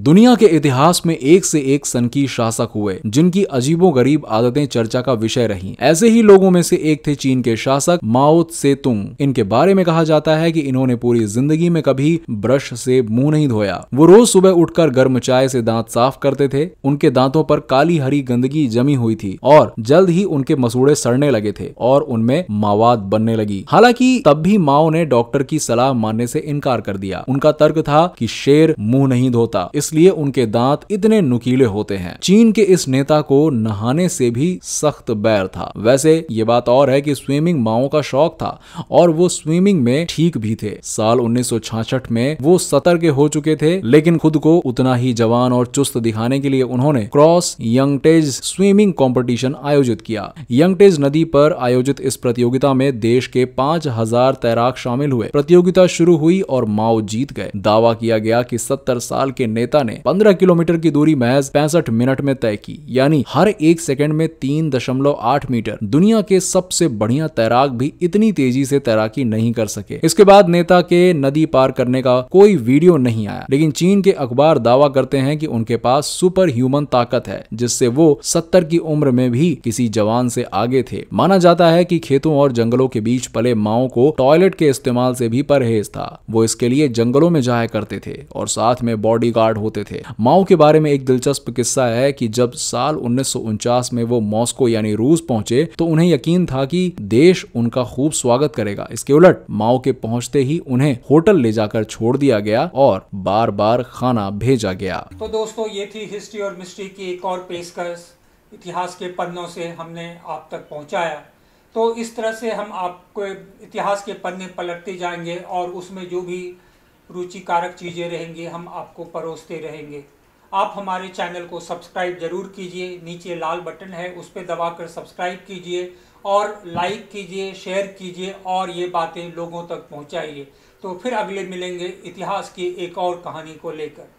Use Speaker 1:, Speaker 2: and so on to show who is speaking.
Speaker 1: दुनिया के इतिहास में एक से एक सनकी शासक हुए जिनकी अजीबोगरीब आदतें चर्चा का विषय रहीं। ऐसे ही लोगों में से एक थे चीन के शासक माओ त्से-तुंग। इनके बारे में कहा जाता है कि इन्होंने पूरी जिंदगी में कभी ब्रश से मुंह नहीं धोया। वो रोज सुबह उठकर गर्म चाय से दांत साफ करते थे। उनके दांतों पर काली हरी गंदगी जमी हुई थी और जल्द ही उनके मसूड़े सड़ने लगे थे और उनमें मावाद बनने लगी। हालांकि तब भी माओ ने डॉक्टर की सलाह मानने से इनकार कर दिया। उनका तर्क था कि शेर मुंह नहीं धोता, इसलिए उनके दांत इतने नुकीले होते हैं। चीन के इस नेता को नहाने से भी सख्त बैर था। वैसे ये बात और है कि स्विमिंग माओ का शौक था और वो स्विमिंग में ठीक भी थे। साल 1966 में वो 70 के हो चुके थे, लेकिन खुद को उतना ही जवान और चुस्त दिखाने के लिए उन्होंने क्रॉस यंगटेज स्विमिंग कंपटीशन आयोजित किया। यंगटेज नदी पर आयोजित इस प्रतियोगिता में देश के 5000 तैराक शामिल हुए। प्रतियोगिता शुरू हुई और माओ जीत गए। दावा किया गया कि 70 साल के नेता ने 15 किलोमीटर की दूरी महज 65 मिनट में तय की, यानी हर एक सेकंड में 3.8 मीटर। दुनिया के सबसे बढ़िया तैराक भी इतनी तेजी से तैराकी नहीं कर सके। इसके बाद नेता के नदी पार करने का कोई वीडियो नहीं आया, लेकिन चीन के अखबार दावा करते हैं कि उनके पास सुपर ह्यूमन ताकत है, जिससे वो 70 की उम्र में भी किसी जवान से आगे थे। माना जाता है कि खेतों और जंगलों के बीच पले माओ को टॉयलेट के इस्तेमाल से भी परहेज था। वो इसके लिए जंगलों में जाया करते थे और साथ में बॉडीगार्ड होते थे। माओ के बारे में एक दिलचस्प किस्सा है कि जब साल 1949 में वो मॉस्को यानी रूस पहुंचे तो उन्हें यकीन था कि देश उनका खूब स्वागत करेगा। इसके उलट माओ के पहुंचते ही उन्हें होटल ले जाकर छोड़ दिया गया और बार बार खाना भेजा गया।
Speaker 2: तो दोस्तों, ये थी हिस्ट्री और मिस्ट्री की एक और पेशकश। इतिहास के पन्नों से हमने आप तक पहुंचाया। तो इस तरह से हम आपको इतिहास के पन्ने पलटते जाएंगे और उसमें जो भी रुचिकारक चीज़ें रहेंगी हम आपको परोसते रहेंगे। आप हमारे चैनल को सब्सक्राइब जरूर कीजिए। नीचे लाल बटन है, उस पर दबाकर सब्सक्राइब कीजिए और लाइक कीजिए, शेयर कीजिए और ये बातें लोगों तक पहुंचाइए। तो फिर अगले मिलेंगे इतिहास की एक और कहानी को लेकर।